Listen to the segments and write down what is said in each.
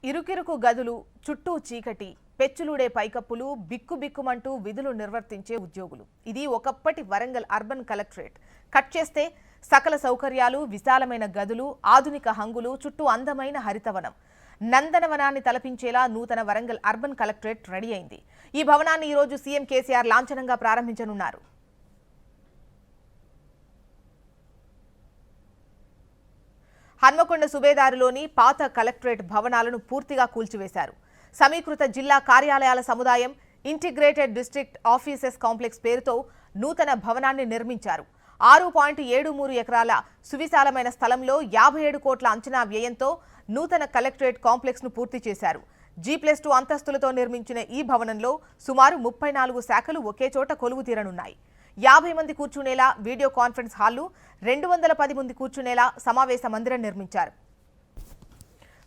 ఇరుకిరుకు గదులు, చుట్టూ చీకటి, పెచ్చులుడే పైకప్పులు, బిక్కుబిక్కుమంటూ విధులు నిర్వర్తించే ఉద్యోగులు. ఇది ఒకప్పటి వరంగల్ అర్బన్ కలెక్టరేట్. కట్ చేస్తే సకల సౌకర్యాలు, విశాలమైన గదులు, ఆధునిక హంగులు, చుట్టూ అందమైన హరితవనం. నందనవనాన్ని తలపించేలా నూతన వరంగల్ అర్బన్ కలెక్టరేట్ రెడీ అయింది. ఈ భవనాన్ని ఈ రోజు సీఎం కేసీఆర్ లాంఛనంగా ప్రారంభించనున్నారు. హన్మకొండ సుబేదారులోని పాత కలెక్టరేట్ భవనాలను పూర్తిగా కూల్చివేశారు. సమీకృత జిల్లా కార్యాలయాల సముదాయం, ఇంటిగ్రేటెడ్ డిస్ట్రిక్ట్ ఆఫీసెస్ కాంప్లెక్స్ పేరుతో నూతన భవనాన్ని నిర్మించారు. 6.73 ఎకరాల సువిశాలమైన స్థలంలో 57 కోట్ల అంచనా వ్యయంతో నూతన కలెక్టరేట్ కాంప్లెక్స్ ను పూర్తి చేశారు. G+2 అంతస్తులతో నిర్మించిన ఈ భవనంలో సుమారు 34 శాఖలు ఒకే చోట కొలువు తీరనున్నాయి. 50 మంది కూర్చునేలా వీడియో కాన్ఫరెన్స్ హాల్లు, 210 మంది కూర్చునేలా సమావేశ మందిరం నిర్మించారు.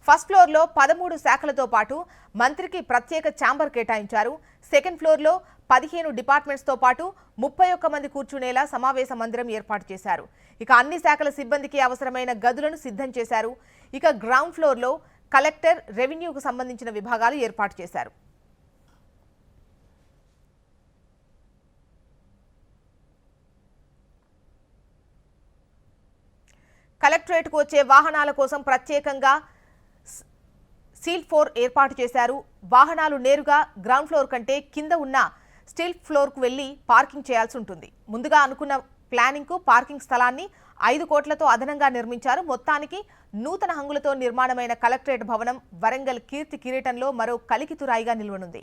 ఫస్ట్ ఫ్లోర్లో 13 శాఖలతో పాటు మంత్రికి ప్రత్యేక ఛాంబర్ కేటాయించారు. సెకండ్ ఫ్లోర్లో 15 డిపార్ట్మెంట్స్తో పాటు 31 మంది కూర్చునేలా సమావేశ మందిరం ఏర్పాటు చేశారు. ఇక అన్ని శాఖల సిబ్బందికి అవసరమైన గదులను సిద్ధం చేశారు. ఇక గ్రౌండ్ ఫ్లోర్లో కలెక్టర్, రెవెన్యూకు సంబంధించిన విభాగాలు ఏర్పాటు చేశారు. కలెక్టరేట్కు వచ్చే వాహనాల కోసం ప్రత్యేకంగా స్టీల్ ఫ్లోర్ ఏర్పాటు చేశారు. వాహనాలు నేరుగా గ్రౌండ్ ఫ్లోర్ కంటే కింద ఉన్న స్టీల్ ఫ్లోర్కు వెళ్లి పార్కింగ్ చేయాల్సి ఉంటుంది. ముందుగా అనుకున్న ప్లానింగ్కు పార్కింగ్ స్థలాన్ని 5 కోట్లతో అదనంగా నిర్మించారు. మొత్తానికి నూతన హంగులతో నిర్మాణమైన కలెక్టరేట్ భవనం వరంగల్ కీర్తి కిరీటంలో మరో కలికితురాయిగా నిలవనుంది.